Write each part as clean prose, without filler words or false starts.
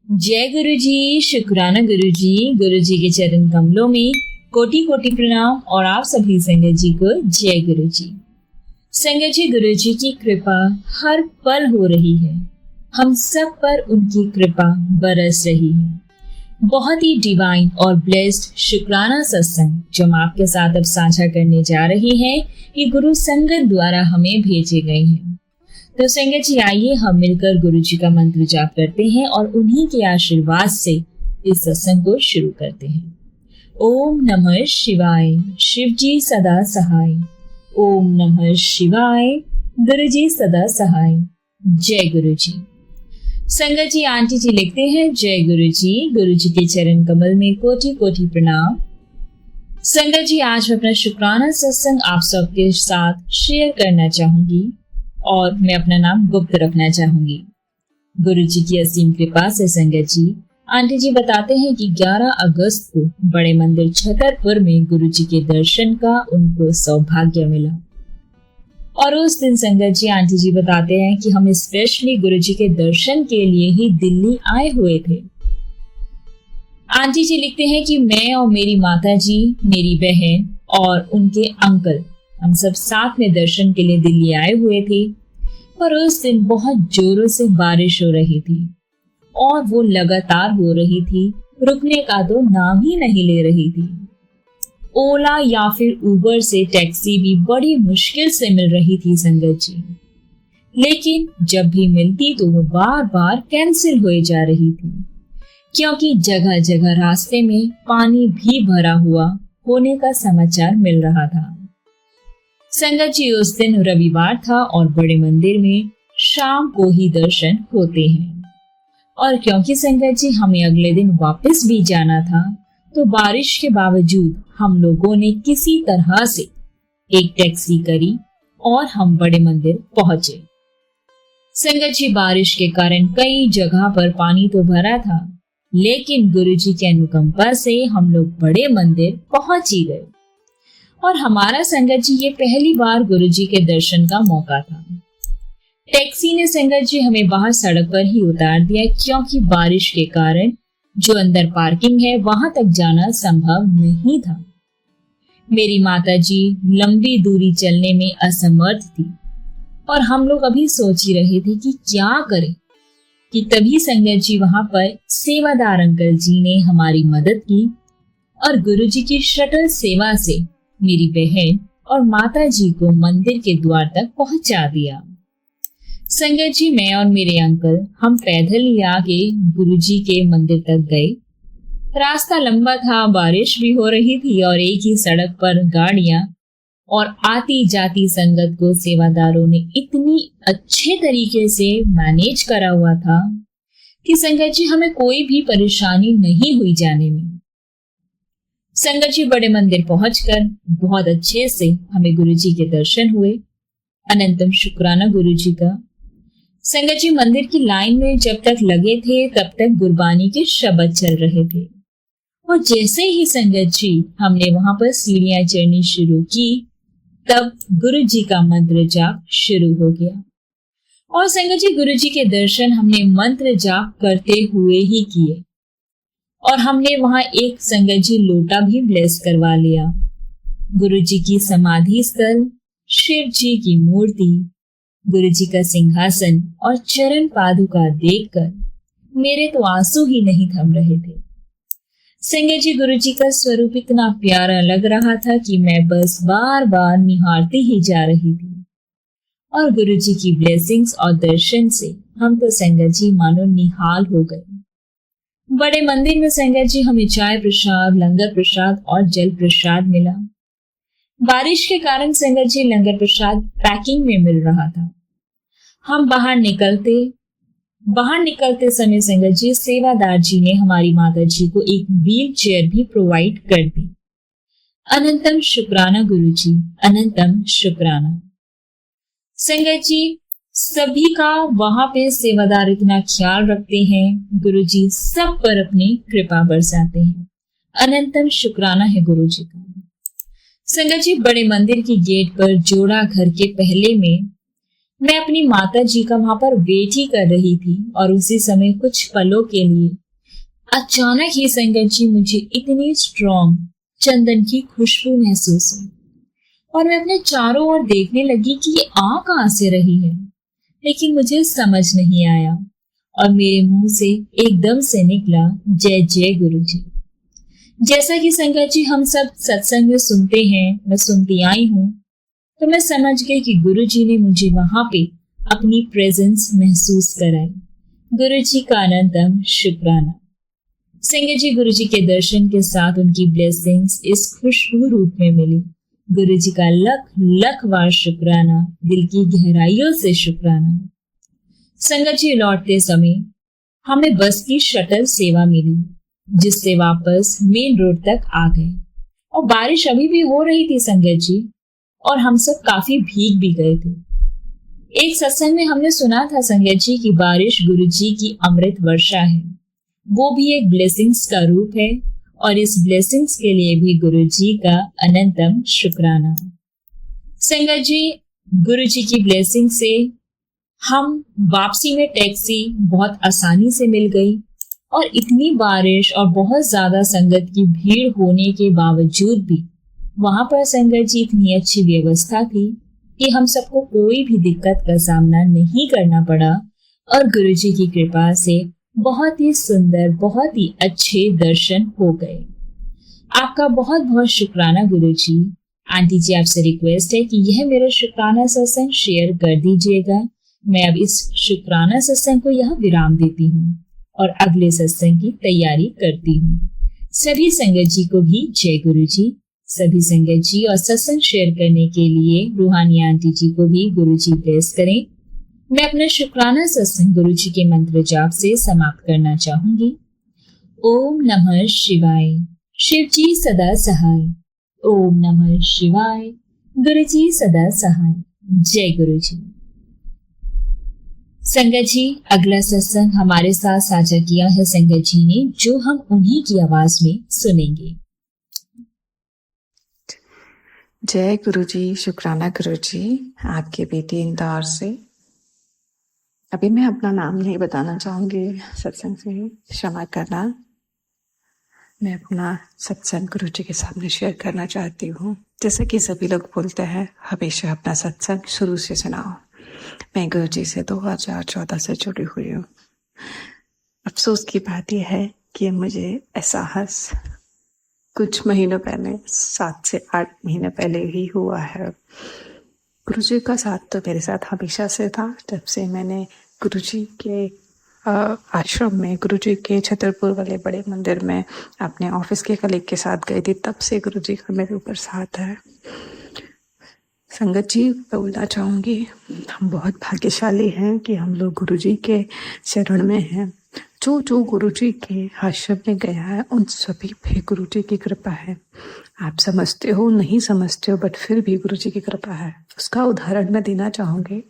जय गुरु जी, शुक्राना गुरु जी। गुरु जी के चरण कमलों में कोटि कोटि प्रणाम और आप सभी संगत जी को जय गुरु जी। संगत जी, गुरु जी की कृपा हर पल हो रही है, हम सब पर उनकी कृपा बरस रही है। बहुत ही डिवाइन और ब्लेस्ड शुक्राना सत्संग जो हम आपके साथ अब साझा करने जा रहे हैं, ये गुरु संगत द्वारा हमें भेजे गए हैं। तो संगत जी, आइए हम मिलकर गुरु जी का मंत्र जाप करते हैं और उन्हीं के आशीर्वाद से इस सत्संग को शुरू करते हैं। ओम नमः शिवाय, शिव जी सदा सहाय। ओम नमः शिवाय, गुरु जी सदा सहाय। जय गुरु जी। संगत जी, आंटी जी लिखते हैं, जय गुरु जी। गुरु जी के चरण कमल में कोटि कोटि प्रणाम। संगत जी, आज मैं अपना शुक्राना सत्संग आप सबके साथ शेयर करना चाहूंगी और मैं अपना नाम गुप्त रखना चाहूंगी। गुरु जी की असीम कृपा से संगत जी, आंटी जी बताते हैं कि 11 अगस्त को बड़े मंदिर छतरपुर में गुरु जी के दर्शन का उनको सौभाग्य मिला। और उस दिन संगत जी, आंटी जी बताते हैं कि हम स्पेशली गुरु जी के दर्शन के लिए ही दिल्ली आए हुए थे। आंटी जी लिखते हैं कि मैं और मेरी माता जी, मेरी बहन और उनके अंकल, हम सब साथ में दर्शन के लिए दिल्ली आए हुए थे। पर उस दिन बहुत जोरों से बारिश हो रही थी और वो लगातार हो रही थी, रुकने का तो नाम ही नहीं ले रही थी। ओला या फिर उबर से टैक्सी भी बड़ी मुश्किल से मिल रही थी संगत जी, लेकिन जब भी मिलती तो वो बार बार कैंसिल हो जा रही थी, क्योंकि जगह जगह रास्ते में पानी भी भरा हुआ होने का समाचार मिल रहा था। संगत जी, उस दिन रविवार था और बड़े मंदिर में शाम को ही दर्शन होते हैं। और क्योंकि संगत जी हमें अगले दिन वापस भी जाना था, तो बारिश के बावजूद हम लोगों ने किसी तरह से एक टैक्सी करी और हम बड़े मंदिर पहुंचे। संगत जी, बारिश के कारण कई जगह पर पानी तो भरा था, लेकिन गुरु जी की अनुकंपा से हम लोग बड़े मंदिर पहुंच ही गए। और हमारा संगत जी ये पहली बार गुरु जी के दर्शन का मौका था। टैक्सी ने संगत जी हमें बाहर सड़क पर ही उतार दिया, क्योंकि बारिश के कारण जो अंदर पार्किंग है वहां तक जाना संभव नहीं था। मेरी माता जी लंबी दूरी चलने में असमर्थ थी और हम लोग अभी सोच ही रहे थे कि क्या करें, कि तभी संगत जी वहां पर सेवादार अंकल जी ने हमारी मदद की और गुरु जी की शटल सेवा से मेरी बहन और माता जी को मंदिर के द्वार तक पहुंचा दिया। संगत जी, मैं और मेरे अंकल हम पैदल ही आगे गुरु जी के मंदिर तक गए। रास्ता लंबा था, बारिश भी हो रही थी और एक ही सड़क पर गाड़ियां और आती जाती संगत को सेवादारों ने इतनी अच्छे तरीके से मैनेज करा हुआ था कि संगत जी हमें कोई भी परेशानी नहीं हुई जाने में। संगत जी, बड़े मंदिर पहुंचकर बहुत अच्छे से हमें गुरु जी के दर्शन हुए। अनंतम शुक्राना गुरु जी का। संगत जी, मंदिर की लाइन में जब तक लगे थे तब तक गुरबानी के शब्द चल रहे थे और जैसे ही संगत जी हमने वहां पर सीढ़ियां चढ़नी शुरू की, तब गुरु जी का मंत्र जाप शुरू हो गया। और संगत जी, गुरु जी के दर्शन हमने मंत्र जाप करते हुए ही किए और हमने वहां एक संगत जी लोटा भी ब्लेस करवा लिया। गुरु जी की समाधि स्थल, शिव जी की मूर्ति, गुरु जी का सिंहासन और चरण पादुका देखकर मेरे तो आंसू ही नहीं थम रहे थे। संगत जी, गुरु जी का स्वरूप इतना प्यारा लग रहा था कि मैं बस बार बार निहारती ही जा रही थी। और गुरु जी की ब्लेसिंग्स और दर्शन से हम तो संगत जी मानो निहाल हो गए। बड़े मंदिर में संगत जी हमें चाय प्रसाद, लंगर प्रसाद और जल प्रसाद मिला। बारिश के कारण संगत जी लंगर प्रसाद पैकिंग में मिल रहा था। हम बाहर निकलते समय संगत जी सेवादार जी ने हमारी माता जी को एक व्हील चेयर भी प्रोवाइड कर दी। अनंतम शुक्राना गुरु जी, अनंतम शुक्राना। संगत जी, सभी का वहां पे सेवादार इतना ख्याल रखते हैं, गुरु जी सब पर अपनी कृपा बरसाते हैं। अनंतम शुक्राना है गुरु जी का। संगत जी, बड़े मंदिर की गेट पर जोड़ा घर के पहले में मैं अपनी माता जी का वहां पर वेट ही कर रही थी और उसी समय कुछ पलों के लिए अचानक ही संगत जी मुझे इतनी स्ट्रॉन्ग चंदन की खुशबू महसूस हुई और मैं अपने चारों ओर देखने लगी कि ये आ कहां से रही है, लेकिन मुझे समझ नहीं आया और मेरे मुंह से एकदम से निकला जय जय गुरु जी। जैसा कि संगत जी हम सब सत्संग में सुनते हैं, मैं सुनती आई हूं, तो मैं समझ गई कि गुरु जी ने मुझे वहां पे अपनी प्रेजेंस महसूस कराई। गुरु जी का अनंतम शुक्राना। संगत जी, गुरु जी के दर्शन के साथ उनकी ब्लेसिंग्स इस खुशबू रूप में मिली। गुरु जी का लख लख बार शुक्राना, दिल की गहराइयों से शुक्राना। संगत जी, लौटते समय हमें बस की शटल सेवा मिली, जिससे वापस मेन रोड तक आ गए और बारिश अभी भी हो रही थी संगत जी, और हम सब काफी भीग भी गए थे। एक सत्संग में हमने सुना था संगत जी की बारिश गुरु जी की अमृत वर्षा है, वो भी एक ब्लेसिंग्स का रूप है और इस ब्लेसिंग्स के लिए भी गुरु जी का अनंतम शुक्राना। संगत जी, गुरु जी की ब्लेसिंग से हम वापसी में टैक्सी बहुत आसानी से मिल गई और इतनी बारिश और बहुत ज्यादा संगत की भीड़ होने के बावजूद भी वहां पर संगत जी इतनी अच्छी व्यवस्था थी कि हम सबको कोई भी दिक्कत का सामना नहीं करना पड़ा और गुरु जी की कृपा से बहुत ही सुंदर, बहुत ही अच्छे दर्शन हो गए। आपका बहुत बहुत शुक्राना गुरु जी। आंटी जी, आपसे रिक्वेस्ट है कि यह मेरा शुक्राना सत्संग शेयर कर दीजिएगा। मैं अब इस शुक्राना सत्संग को यहाँ विराम देती हूँ और अगले सत्संग की तैयारी करती हूँ। सभी संगत जी को भी जय गुरु जी। सभी संगत जी और सत्संग शेयर करने के लिए रूहानी आंटी जी को भी गुरु जी ब्लेस करें। मैं अपना शुक्राना सत्संग गुरु जी के मंत्र जाप से समाप्त करना चाहूंगी। ओम नमः शिवाय, शिव जी सदा सहाय। ओम नमः शिवाय, गुरु जी सदा सहाय। जय गुरु जी। संगत जी, अगला सत्संग हमारे साथ साझा किया है संगत जी ने, जो हम उन्हीं की आवाज में सुनेंगे। जय गुरु जी, शुक्राना गुरु जी। आपके बेटी इंदौर से। अभी मैं अपना नाम नहीं बताना चाहूंगी, सत्संग से क्षमा करना। मैं अपना सत्संग गुरु जी के सामने शेयर करना चाहती हूँ। जैसे कि सभी लोग बोलते हैं, हमेशा अपना सत्संग शुरू से सुनाओ। मैं गुरु जी से 2014 से जुड़ी हुई हूँ। अफसोस की बात यह है कि मुझे एहसास कुछ महीनों पहले, 7 से 8 महीने पहले ही हुआ है। गुरुजी का साथ तो मेरे साथ हमेशा से था। जब से मैंने गुरुजी के आश्रम में, गुरुजी के छतरपुर वाले बड़े मंदिर में अपने ऑफिस के कलीग के साथ गई थी, तब से गुरुजी का मेरे ऊपर साथ है। संगत जी, बोलना चाहूँगी, हम बहुत भाग्यशाली हैं कि हम लोग गुरुजी के शरण में हैं। जो गुरुजी के आश्रम में गया है, उन सभी पे गुरुजी की कृपा है। आप समझते हो नहीं समझते हो, बट फिर भी गुरुजी की कृपा है। उसका उदाहरण मैं देना चाहूँगी।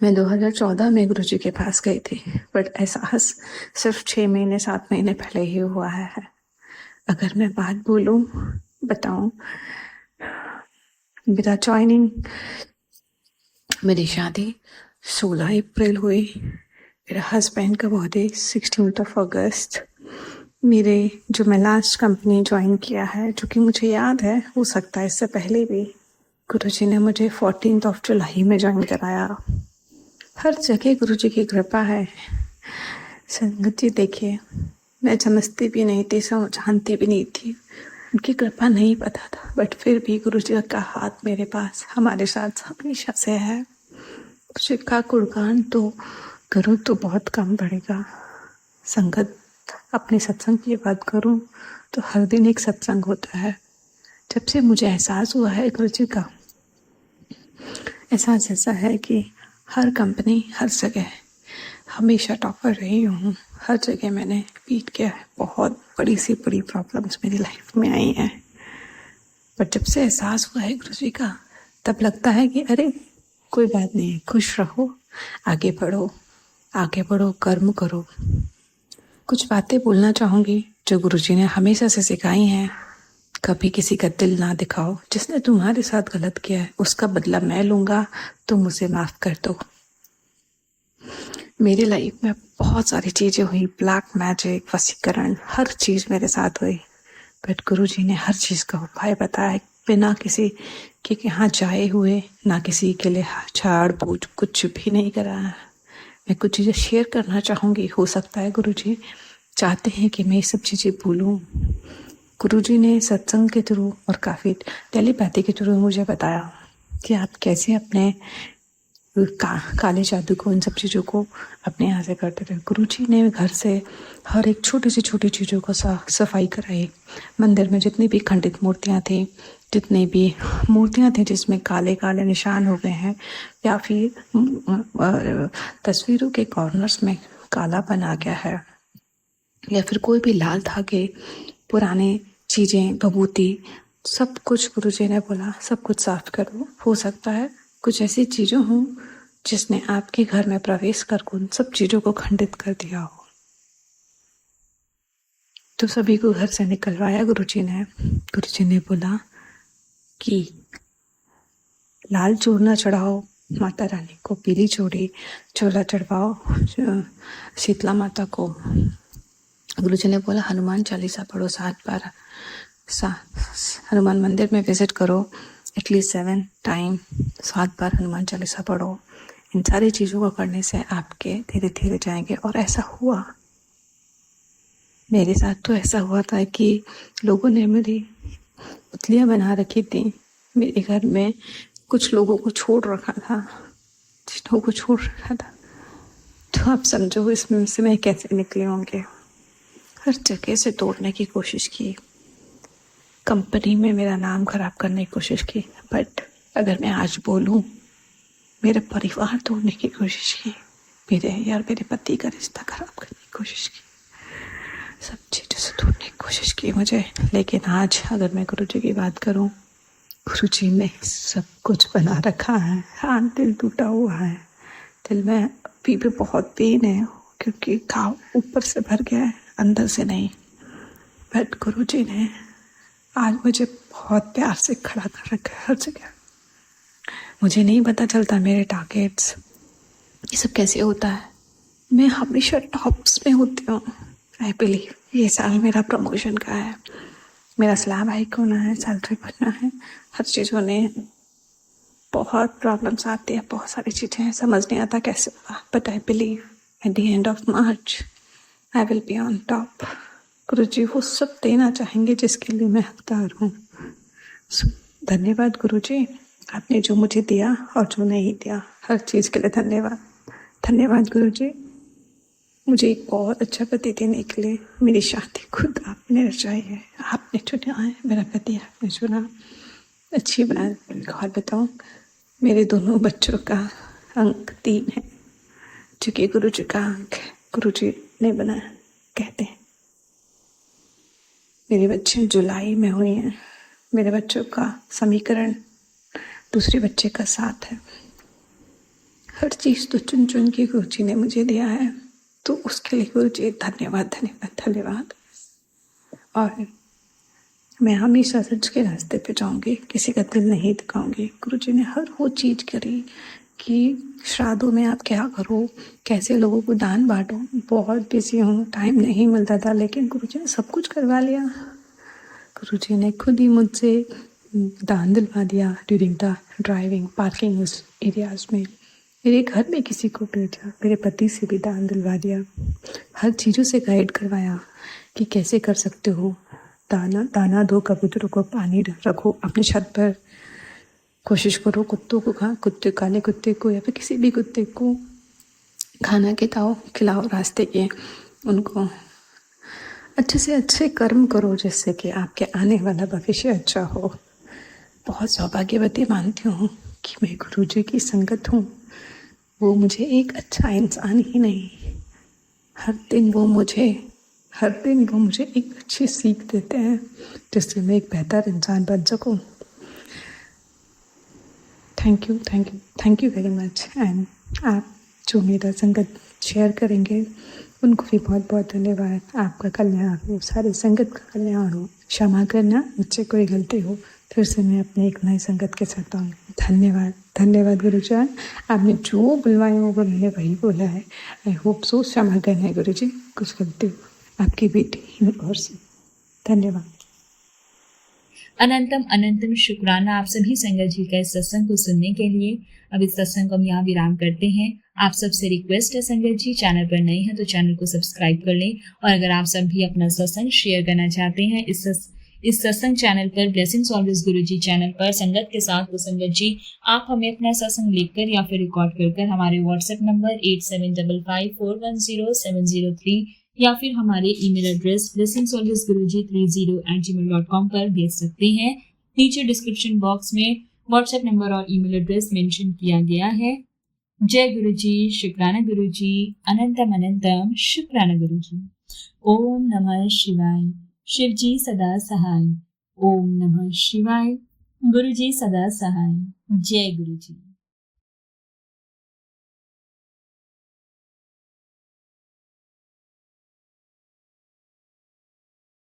मैं 2014 में गुरुजी के पास गई थी, बट एहसास सिर्फ 6 महीने 7 महीने पहले ही हुआ है। अगर मैं बात बोलूँ, बताऊँ, मेरा ज्वाइनिंग, मेरी शादी 16 अप्रैल हुई। मेरे हस्बैंड का बर्थडे 16 अगस्त। मेरे जो मैं लास्ट कंपनी ज्वाइन किया है, जो कि मुझे याद है, हो सकता है इससे पहले भी, गुरुजी ने मुझे 14 जुलाई में ज्वाइन कराया। हर जगह गुरुजी की कृपा है। संगत जी देखिए, मैं समझती भी नहीं थी, जानती भी नहीं थी, उनकी कृपा नहीं पता था, बट फिर भी गुरुजी का हाथ मेरे पास हमारे साथ हमेशा से है। गुरुजी का गुणगान तो करूँ तो बहुत कम पड़ेगा। संगत, अपने सत्संग की बात करूँ तो हर दिन एक सत्संग होता है। जब से मुझे एहसास हुआ है गुरुजी का, एहसास ऐसा है कि हर कंपनी, हर जगह हमेशा टॉपर रही हूँ। हर जगह मैंने बीट किया है। बहुत बड़ी सी बड़ी प्रॉब्लम्स मेरी लाइफ में आई हैं, पर जब से एहसास हुआ है गुरुजी का, तब लगता है कि अरे कोई बात नहीं, खुश रहो, आगे बढ़ो, आगे बढ़ो, कर्म करो। कुछ बातें बोलना चाहूँगी जो गुरुजी ने हमेशा से सिखाई हैं। कभी किसी का दिल ना दिखाओ। जिसने तुम्हारे साथ गलत किया है उसका बदला मैं लूंगा, तुम मुझे माफ कर दो। मेरी लाइफ में बहुत सारी चीजें हुई, ब्लैक मैजिक, वशीकरण, हर चीज मेरे साथ हुई। बट गुरुजी ने हर चीज का उपाय बताया, बिना किसी के यहाँ जाए हुए, ना किसी के लिए झाड़ बूझ कुछ भी नहीं कराया। मैं कुछ चीजें शेयर करना चाहूंगी, हो सकता है गुरुजी चाहते हैं कि मैं ये सब चीजें भूलूं। गुरुजी ने सत्संग के थ्रू और काफी टेलीपैथी के थ्रू मुझे बताया कि आप कैसे अपने काले जादू को, इन सब चीज़ों को अपने यहाँ से करते थे। गुरुजी ने घर से हर एक छोटी सी छोटी चीज़ों को सफाई कराई। मंदिर में जितनी भी खंडित मूर्तियाँ थी, जितनी भी मूर्तियाँ थी जिसमें काले काले निशान हो गए हैं, या फिर तस्वीरों के कॉर्नर्स में कालापन आ गया है, या फिर कोई भी लाल धागे, पुराने चीज़ें, विभूति, सब कुछ गुरुजी ने बोला सब कुछ साफ करो। हो सकता है कुछ ऐसी चीज़ें हों जिसने आपके घर में प्रवेश कर उन सब चीज़ों को खंडित कर दिया हो। तो सभी को घर से निकलवाया गुरुजी ने। गुरुजी ने बोला कि लाल चूरमा चढ़ाओ माता रानी को, पीली चोला चढ़वाओ शीतला माता को। गुरुजी ने बोला हनुमान चालीसा पढ़ो 7 बार, हनुमान मंदिर में विजिट करो, एटलीस्ट 7 टाइम 7 बार हनुमान चालीसा पढ़ो। इन सारी चीज़ों को करने से आपके धीरे धीरे जाएंगे। और ऐसा हुआ, मेरे साथ तो ऐसा हुआ था कि लोगों ने मेरी पुतलियाँ बना रखी थी। मेरे घर में कुछ लोगों को छोड़ रखा था, जिन लोगों को छोड़ रखा था, तो आप समझो इसमें से मैं कैसे निकले होंगे। हर जगह से तोड़ने की कोशिश की, कंपनी में मेरा नाम खराब करने की कोशिश की। बट अगर मैं आज बोलूं, मेरे परिवार तोड़ने की कोशिश की, मेरे पति का रिश्ता खराब करने की कोशिश की, सब चीज़ों से तोड़ने की कोशिश की मुझे। लेकिन आज अगर मैं गुरुजी की बात करूं, गुरुजी ने सब कुछ बना रखा है। हाँ, दिल टूटा हुआ है, दिल में अभी भी बहुत पेन है, क्योंकि घाव ऊपर से भर गया है, अंदर से नहीं। बट गुरुजी ने आज मुझे बहुत प्यार से खड़ा कर रखा है हर जगह। मुझे नहीं पता चलता मेरे टारगेट्स, ये सब कैसे होता है। मैं हमेशा टॉप्स में होती हूँ। आई बिलीव ये साल मेरा प्रमोशन का है, मेरा स्लैब हाइक होना है, सैलरी बढ़ना है, हर चीज़ों ने बहुत प्रॉब्लम्स आती है, बहुत सारी चीज़ें समझ नहीं आता कैसे होगा। But I believe at the end of March I will be on top. गुरुजी वो सब देना चाहेंगे जिसके लिए मैं हकदार हूँ। धन्यवाद गुरुजी, आपने जो मुझे दिया और जो नहीं दिया, हर चीज़ के लिए धन्यवाद। धन्यवाद गुरुजी, मुझे एक बहुत अच्छा पति देने के लिए। मेरी शादी खुद आपने रचाई है, आपने चुना है, मेरा पति आपने चुना। अच्छी बात और बताऊँ, मेरे दोनों बच्चों का अंक 3 है, जो कि गुरुजी का अंक है, गुरुजी ने बनाया कहते हैं। मेरे बच्चे जुलाई में हुए हैं। मेरे बच्चों का समीकरण दूसरे बच्चे का 7 है। हर चीज़ तो चुन चुन के गुरुजी ने मुझे दिया है, तो उसके लिए गुरुजी धन्यवाद धन्यवाद धन्यवाद। और मैं हमेशा सच के रास्ते पे जाऊंगी, किसी का दिल नहीं दिखाऊंगी। गुरुजी ने हर वो चीज़ करी कि श्राद्धों में आप क्या करो, कैसे लोगों को दान बांटो। बहुत बिजी हूँ, टाइम नहीं मिलता था, लेकिन गुरुजी ने सब कुछ करवा लिया। गुरुजी ने खुद ही मुझसे दान दिलवा दिया ड्यूरिंग द ड्राइविंग, पार्किंग उस एरियाज में। मेरे घर में किसी को भेजा, मेरे पति से भी दान दिलवा दिया, हर चीज़ों से गाइड करवाया कि कैसे कर सकते हो। दाना दो, कबूतरों को पानी रखो अपने छत पर, कोशिश करो कुत्तों को काले कुत्ते को या फिर किसी भी कुत्ते को खाना खिलाओ रास्ते के, उनको अच्छे से अच्छे कर्म करो जिससे कि आपके आने वाला भविष्य अच्छा हो। बहुत सौभाग्यवती मानती हूँ कि मैं गुरुजी की संगत हूँ। वो मुझे एक अच्छा इंसान ही नहीं, हर दिन वो मुझे एक अच्छी सीख देते हैं जिससे मैं एक बेहतर इंसान बन सकूं। Thank you very much. And आप जो मेरा संगत शेयर करेंगे उनको भी बहुत बहुत धन्यवाद। आपका कल्याण हो, सारी संगत का कल्याण हो। क्षमा करना, मुझसे कोई गलती हो फिर से मैं अपने एक नई संगत के साथ आऊँगी। धन्यवाद, धन्यवाद गुरुजान। आपने जो बुलवाया होगा मैंने वही बोला है। I hope so. क्षमा करना गुरु जी, कुछ गलती हो। आपकी बेटी हिंद और से। धन्यवाद। अनंतम अनंतम शुक्राना आप सभी संगत जी का इस सत्संग को सुनने के लिए। अब इस सत्संग को हम यहाँ विराम करते हैं। आप सबसे रिक्वेस्ट है संगत जी, चैनल पर नए हैं तो चैनल को सब्सक्राइब कर लें, और अगर आप सब भी अपना सत्संग शेयर करना चाहते हैं इस सत्संग चैनल पर, ब्लेसिंग्स ऑलवेज गुरुजी चैनल पर संगत के साथ, तो संगत जी आप हमें अपना सत्संग लिखकर या फिर रिकॉर्ड कर हमारे व्हाट्सएप नंबर 8755410703 या फिर हमारे ईमेल एड्रेस blessingsalwaysguruji30@gmail.com पर भेज सकते हैं। नीचे डिस्क्रिप्शन बॉक्स में व्हाट्सएप नंबर और ईमेल एड्रेस मेंशन किया गया है। जय गुरुजी, शुक्राना गुरुजी, अनंतम अनंतम शुक्राना गुरुजी। ओम नमः शिवाय। शिवजी सदा सहाय। ओम नमः शिवाय। गुरुजी सदा सहाय। जय गुरुजी।